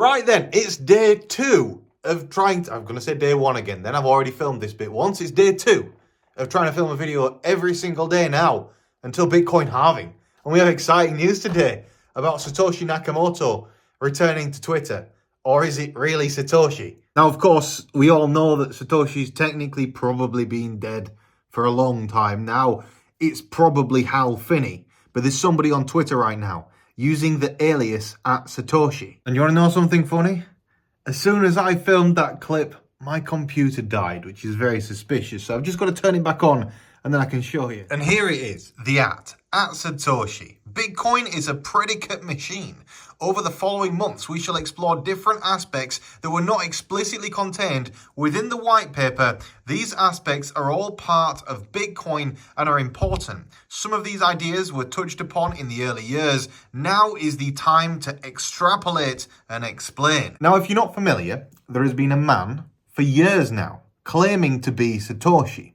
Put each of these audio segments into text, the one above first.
Right then, it's day 2 of trying to, I'm going to say day 1 again, then I've already filmed this bit once. It's day 2 of trying to film a video every single day now until Bitcoin halving. And we have exciting news today about Satoshi Nakamoto returning to Twitter. Or is it really Satoshi? Now, of course, we all know that Satoshi's technically probably been dead for a long time. Now, it's probably Hal Finney, but there's somebody on Twitter right now using the alias @Satoshi. And you want to know something funny? As soon as I filmed that clip, my computer died, which is very suspicious. So I've just got to turn it back on and then I can show you. And here it is, the @Satoshi. Bitcoin is a predicate machine. Over the following months, we shall explore different aspects that were not explicitly contained within the white paper. These aspects are all part of Bitcoin and are important. Some of these ideas were touched upon in the early years. Now is the time to extrapolate and explain. Now, if you're not familiar, there has been a man for years now claiming to be Satoshi.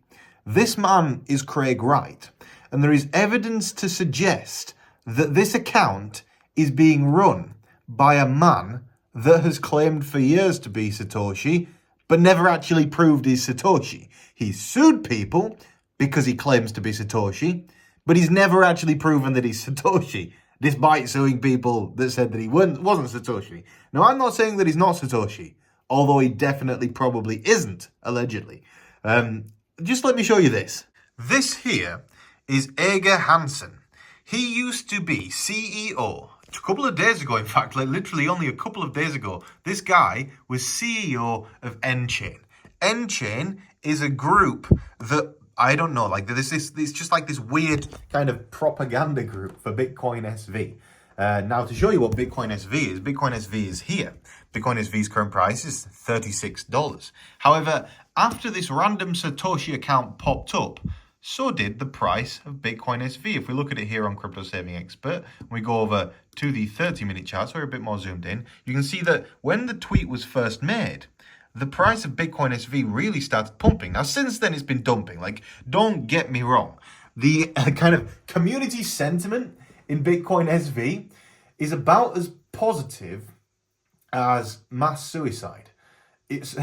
This man is Craig Wright, and there is evidence to suggest that this account is being run by a man that has claimed for years to be Satoshi, but never actually proved he's Satoshi. He's sued people because he claims to be Satoshi, but he's never actually proven that he's Satoshi, despite suing people that said that he wasn't Satoshi. Now, I'm not saying that he's not Satoshi, although he definitely probably isn't, allegedly. Just let me show you this. This here is Edar Hansen. He used to be CEO. A couple of days ago, in fact, like literally only a couple of days ago, this guy was CEO of N-Chain. N-Chain is a group that, I don't know, like it's just like this weird kind of propaganda group for Bitcoin SV. Now, to show you what Bitcoin SV is here. Bitcoin SV's current price is $36. However, after this random Satoshi account popped up, so did the price of Bitcoin SV. If we look at it here on Crypto Saving Expert, we go over to the 30-minute chart, so we're a bit more zoomed in, you can see that when the tweet was first made, the price of Bitcoin SV really started pumping. Now, since then, it's been dumping. Like, don't get me wrong. The kind of community sentiment in Bitcoin SV is about as positive as mass suicide. It's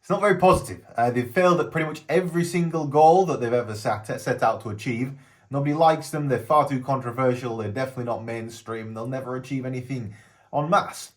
it's not very positive. They've failed at pretty much every single goal that they've ever set out to achieve. Nobody likes them. They're far too controversial. They're definitely not mainstream. They'll never achieve anything en masse.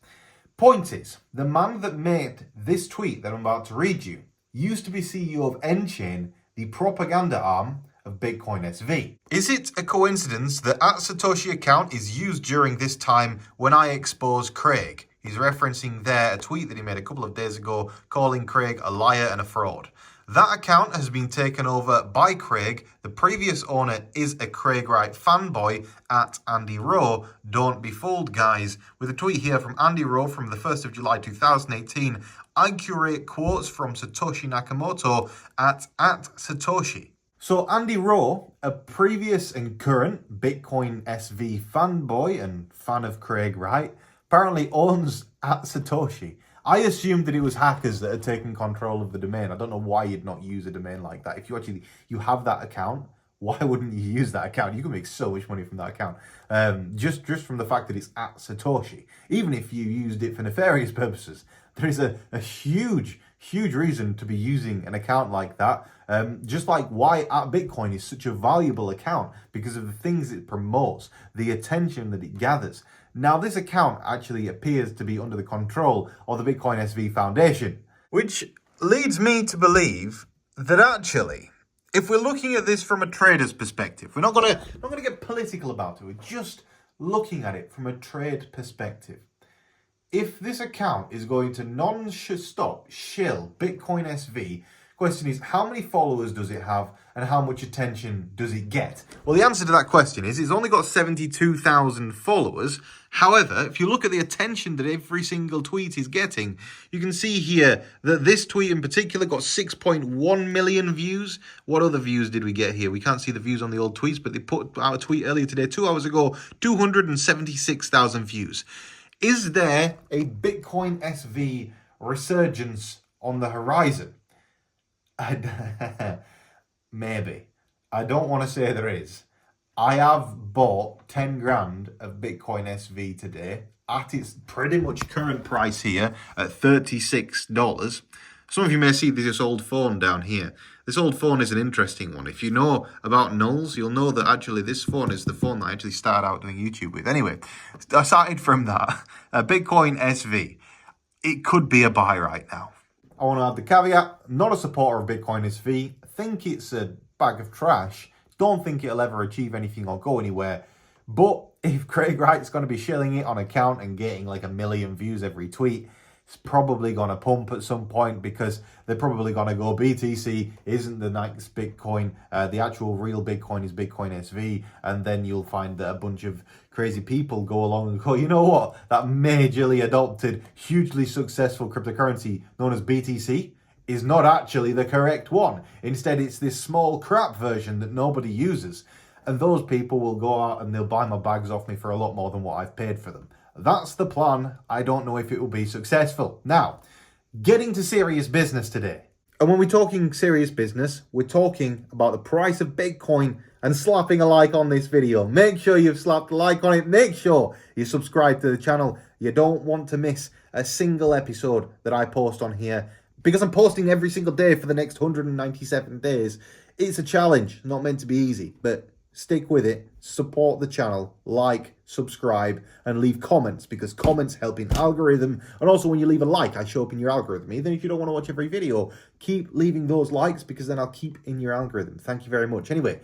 Point is, the man that made this tweet that I'm about to read you used to be CEO of N-Chain, the propaganda arm of Bitcoin SV. Is it a coincidence that @Satoshi account is used during this time when I expose Craig? He's referencing there a tweet that he made a couple of days ago calling Craig a liar and a fraud. That account has been taken over by Craig. The previous owner is a Craig Wright fanboy @AndyRowe. Don't be fooled, guys. With a tweet here from Andy Rowe from the 1st of July 2018, I curate quotes from Satoshi Nakamoto @Satoshi. So Andy Rowe, a previous and current Bitcoin SV fanboy and fan of Craig Wright, apparently owns @Satoshi. I assumed that it was hackers that had taken control of the domain. I don't know why you'd not use a domain like that. If you have that account, why wouldn't you use that account? You can make so much money from that account. Just from the fact that it's @Satoshi. Even if you used it for nefarious purposes, there is a huge reason to be using an account like that. Just like why @Bitcoin is such a valuable account, because of the things it promotes, the attention that it gathers. Now, this account actually appears to be under the control of the Bitcoin SV Foundation, which leads me to believe that actually, if we're looking at this from a trader's perspective, we're not gonna get political about it. We're just looking at it from a trade perspective. If this account is going to non-stop shill Bitcoin SV, question is, how many followers does it have and how much attention does it get? Well, the answer to that question is it's only got 72,000 followers. However, if you look at the attention that every single tweet is getting, you can see here that this tweet in particular got 6.1 million views. What other views did we get here? We can't see the views on the old tweets, but they put out a tweet earlier today, 2 hours ago, 276,000 views. Is there a Bitcoin SV resurgence on the horizon? Maybe. I don't want to say there is. I have bought 10 grand of Bitcoin SV today. at its pretty much current price here at $36. Some of you may see this old phone down here. This old phone is an interesting one. If you know about nulls, you'll know that actually this phone is the phone that I actually started out doing YouTube with. Anyway, aside from that, Bitcoin SV, it could be a buy right now. I want to add the caveat, not a supporter of Bitcoin SV. Think it's a bag of trash. Don't think it'll ever achieve anything or go anywhere. But if Craig Wright's going to be shilling it on account and getting like 1 million views every tweet, it's probably going to pump at some point because they're probably going to go BTC isn't the next Bitcoin. The actual real Bitcoin is Bitcoin SV. And then you'll find that a bunch of crazy people go along and go, you know what? That majorly adopted, hugely successful cryptocurrency known as BTC is not actually the correct one. Instead, it's this small crap version that nobody uses. And those people will go out and they'll buy my bags off me for a lot more than what I've paid for them. That's the plan. I don't know if it will be successful. Now, getting to serious business today. And when we're talking serious business, we're talking about the price of Bitcoin and slapping a like on this video. Make sure you've slapped a like on it. Make sure you subscribe to the channel. You don't want to miss a single episode that I post on here because I'm posting every single day for the next 197 days. It's a challenge, not meant to be easy, but stick with it, support the channel, like, subscribe, and leave comments because comments help in algorithm. And also when you leave a like, I show up in your algorithm. Even if you don't want to watch every video, keep leaving those likes because then I'll keep in your algorithm. Thank you very much. Anyway,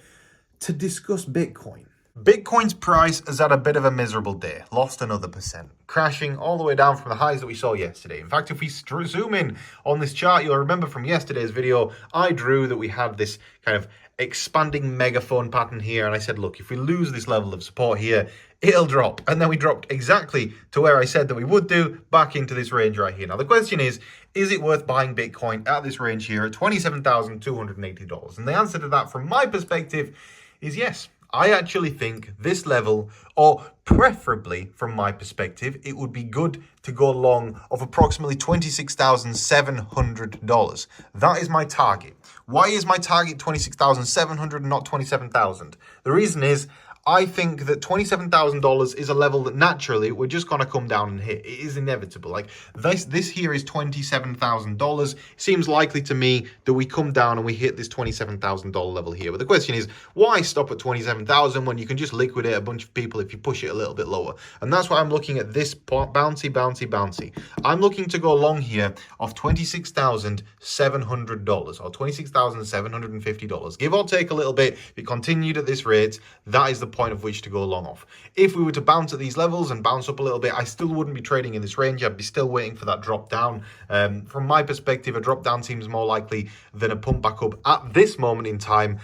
to discuss Bitcoin. Bitcoin's price has had a bit of a miserable day, lost another %, crashing all the way down from the highs that we saw yesterday. In fact, if we zoom in on this chart, you'll remember from yesterday's video, I drew that we had this kind of expanding megaphone pattern here. And I said, look, if we lose this level of support here, it'll drop. And then we dropped exactly to where I said that we would do, back into this range right here. Now, the question is it worth buying Bitcoin at this range here at $27,280? And the answer to that, from my perspective, is yes. I actually think this level, or preferably from my perspective, it would be good to go long of approximately $26,700. That is my target. Why is my target 26,700 and not 27,000? The reason is I think that $27,000 is a level that naturally we're just going to come down and hit. It is inevitable. Like this here is $27,000. Seems likely to me that we come down and we hit this $27,000 level here. But the question is, why stop at 27,000 when you can just liquidate a bunch of people if you push it a little bit lower? And that's why I'm looking at this bouncy. I'm looking to go long here of $26,700 or $26,750. Give or take a little bit. If it continued at this rate, that is the point of which to go long off. If we were to bounce at these levels and bounce up a little bit, I still wouldn't be trading in this range. I'd be still waiting for that drop down. From my perspective, a drop down seems more likely than a pump back up at this moment in time.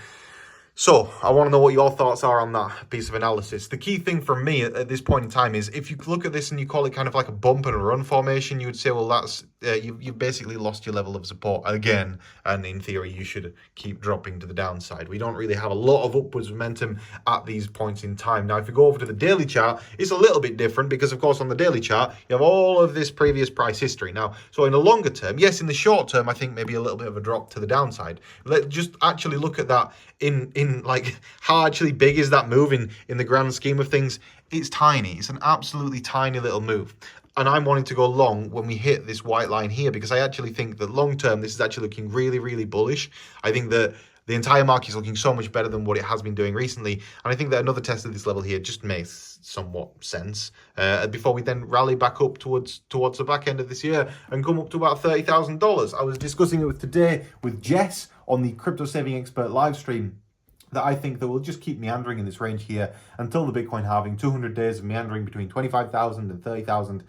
So I want to know what your thoughts are on that piece of analysis. The key thing for me at this point in time is if you look at this and you call it kind of like a bump and a run formation, you would say, well, that's you've basically lost your level of support again. And in theory, you should keep dropping to the downside. We don't really have a lot of upwards momentum at these points in time. Now, if you go over to the daily chart, it's a little bit different because, of course, on the daily chart, you have all of this previous price history. Now, so in the longer term, yes, in the short term, I think maybe a little bit of a drop to the downside. Let's just actually look at that in like how actually big is that move in the grand scheme of things. It's tiny. It's an absolutely tiny little move. And I'm wanting to go long when we hit this white line here because I actually think that long term, this is actually looking really, really bullish. I think that the entire market is looking so much better than what it has been doing recently. And I think that another test of this level here just makes somewhat sense before we then rally back up towards the back end of this year and come up to about $30,000. I was discussing it today with Jess on the Crypto Saving Expert live stream that I think that we'll just keep meandering in this range here until the Bitcoin halving, 200 days of meandering between 25,000 and 30,000.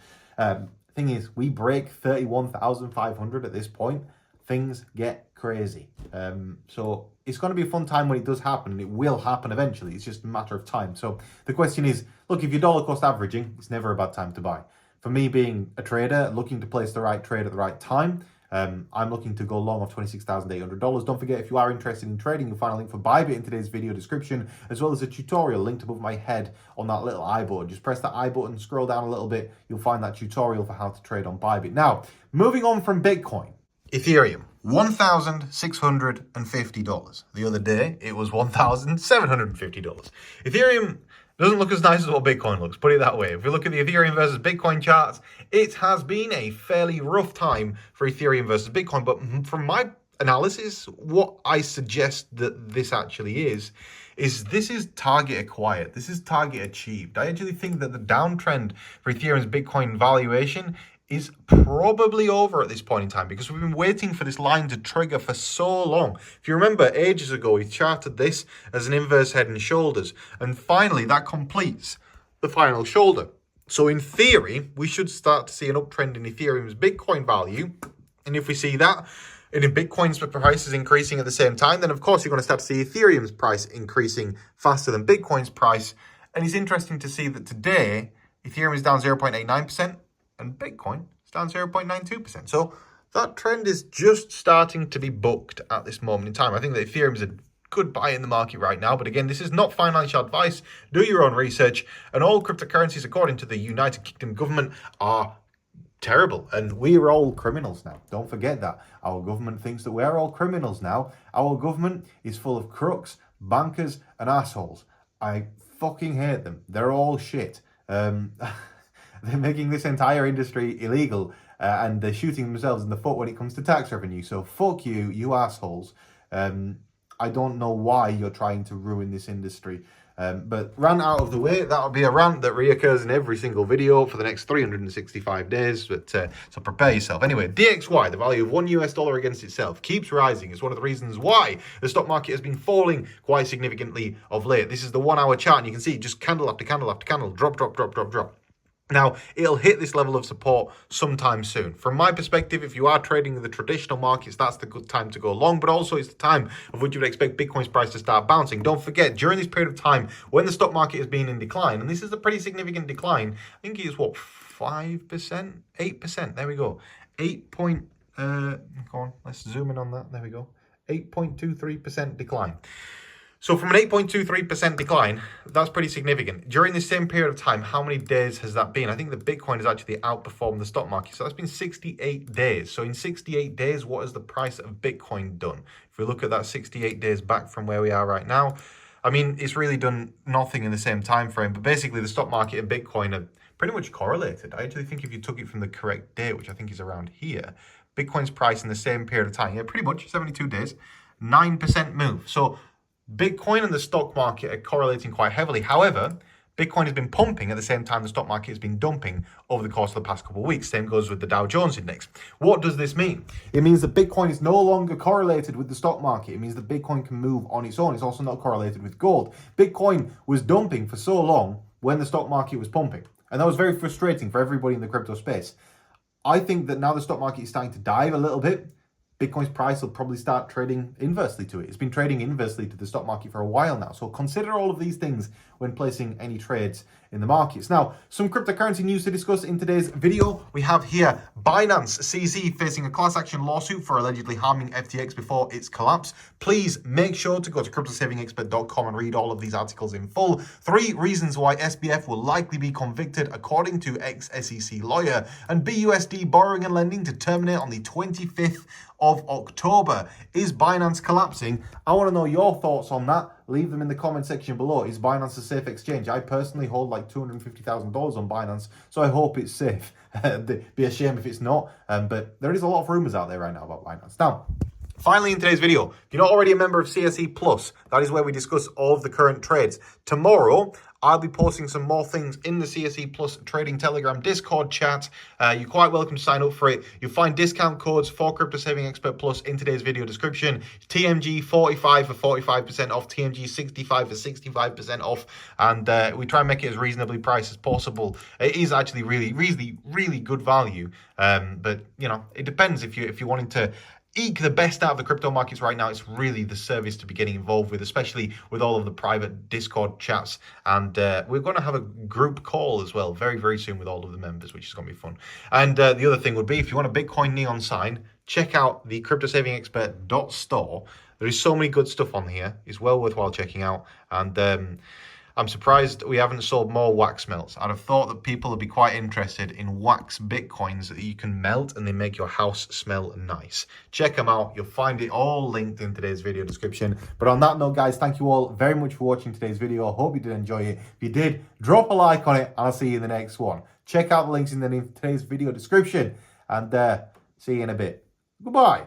Thing is, we break 31,500 at this point, things get crazy. So it's going to be a fun time when it does happen, and it will happen eventually. It's just a matter of time. So the question is, look, if you're dollar cost averaging, it's never a bad time to buy. For me, being a trader, looking to place the right trade at the right time, I'm looking to go long of $26,800. Don't forget, if you are interested in trading, you'll find a link for BYBIT in today's video description, as well as a tutorial linked above my head on that little I button. Just press that I button, scroll down a little bit, you'll find that tutorial for how to trade on BYBIT. Now, moving on from Bitcoin. Ethereum, $1,650. The other day, it was $1,750. Ethereum Doesn't look as nice as what Bitcoin looks, put it that way. If we look at the Ethereum versus Bitcoin charts, it has been a fairly rough time for Ethereum versus Bitcoin. But from my analysis, what I suggest that this actually is this is target acquired. This is target achieved. I actually think that the downtrend for Ethereum's Bitcoin valuation is probably over at this point in time, because we've been waiting for this line to trigger for so long. If you remember, ages ago, we charted this as an inverse head and shoulders, and finally that completes the final shoulder. So in theory, we should start to see an uptrend in Ethereum's Bitcoin value, and if we see that, and if Bitcoin's price is increasing at the same time, then of course you're going to start to see Ethereum's price increasing faster than Bitcoin's price. And it's interesting to see that today, Ethereum is down 0.89%, and Bitcoin is down 0.92%. So that trend is just starting to be booked at this moment in time. I think that Ethereum is a good buy in the market right now. But again, this is not financial advice. Do your own research. And all cryptocurrencies, according to the United Kingdom government, are terrible. And we're all criminals now. Don't forget that. Our government thinks that we're all criminals now. Our government is full of crooks, bankers, and assholes. I fucking hate them. They're all shit. They're making this entire industry illegal, and they're shooting themselves in the foot when it comes to tax revenue. So fuck you, you assholes. I don't know why you're trying to ruin this industry. But rant out of the way, that'll be a rant that reoccurs in every single video for the next 365 days. But so prepare yourself. Anyway, DXY, the value of $1 against itself, keeps rising. It's one of the reasons why the stock market has been falling quite significantly of late. This is the 1 hour chart, and you can see just candle after candle after candle, drop, drop, drop, drop, drop. Now, it'll hit this level of support sometime soon. From my perspective, if you are trading in the traditional markets, that's the good time to go long, but also it's the time of which you would expect Bitcoin's price to start bouncing. Don't forget, during this period of time, when the stock market has been in decline, and this is a pretty significant decline, I think it is, what, 5%? 8%, there we go. Go on, let's zoom in on that, there we go. 8.23% decline. So from an 8.23% decline, that's pretty significant. During the same period of time, how many days has that been? I think the Bitcoin has actually outperformed the stock market. So that's been 68 days. So in 68 days, what has the price of Bitcoin done? If we look at that 68 days back from where we are right now, I mean, it's really done nothing in the same time frame. But basically, the stock market and Bitcoin are pretty much correlated. I actually think if you took it from the correct date, which I think is around here, Bitcoin's price in the same period of time, yeah, pretty much 72 days, 9% move. So Bitcoin and the stock market are correlating quite heavily. However, Bitcoin has been pumping at the same time the stock market has been dumping over the course of the past couple of weeks. Same goes with the Dow Jones index. What does this mean? It means that Bitcoin is no longer correlated with the stock market. It means that Bitcoin can move on its own. It's also not correlated with gold. Bitcoin was dumping for so long when the stock market was pumping. And that was very frustrating for everybody in the crypto space. I think that now the stock market is starting to dive a little bit, Bitcoin's price will probably start trading inversely to it. It's been trading inversely to the stock market for a while now. So consider all of these things when placing any trades in the markets. Now, some cryptocurrency news to discuss in today's video. We have here Binance CZ facing a class action lawsuit for allegedly harming FTX before its collapse. Please make sure to go to cryptosavingexpert.com and read all of these articles in full. 3 reasons why SBF will likely be convicted according to ex-SEC lawyer, and BUSD borrowing and lending to terminate on the 25th of October. Is Binance collapsing? I want to know your thoughts on that. Leave them in the comment section below. Is Binance a safe exchange? I personally hold like $250,000 on Binance, so I hope it's safe. Be a shame if it's not, but there is a lot of rumors out there right now about Binance. Now, finally, in today's video, if you're not already a member of CSE Plus, that is where we discuss all of the current trades. Tomorrow, I'll be posting some more things in the CSE Plus Trading Telegram Discord chat. You're quite welcome to sign up for it. You'll find discount codes for Crypto Saving Expert Plus in today's video description. TMG 45 for 45% off, TMG 65 for 65% off, and we try and make it as reasonably priced as possible. It is actually really good value, but you know, it depends if you're wanting to eke the best out of the crypto markets right now. It's really the service to be getting involved with, especially with all of the private Discord chats. And we're going to have a group call as well very soon with all of the members, which is going to be fun. And the other thing would be, if you want a Bitcoin neon sign, check out the cryptosavingexpert.store. There is so many good stuff on here. It's well worthwhile checking out. And I'm surprised we haven't sold more wax melts. I'd have thought that people would be quite interested in wax Bitcoins that you can melt and they make your house smell nice. Check them out. You'll find it all linked in today's video description. But on that note, guys, thank you all very much for watching today's video. I hope you did enjoy it. If you did, drop a like on it and I'll see you in the next one. Check out the links in today's video description and see you in a bit. Goodbye.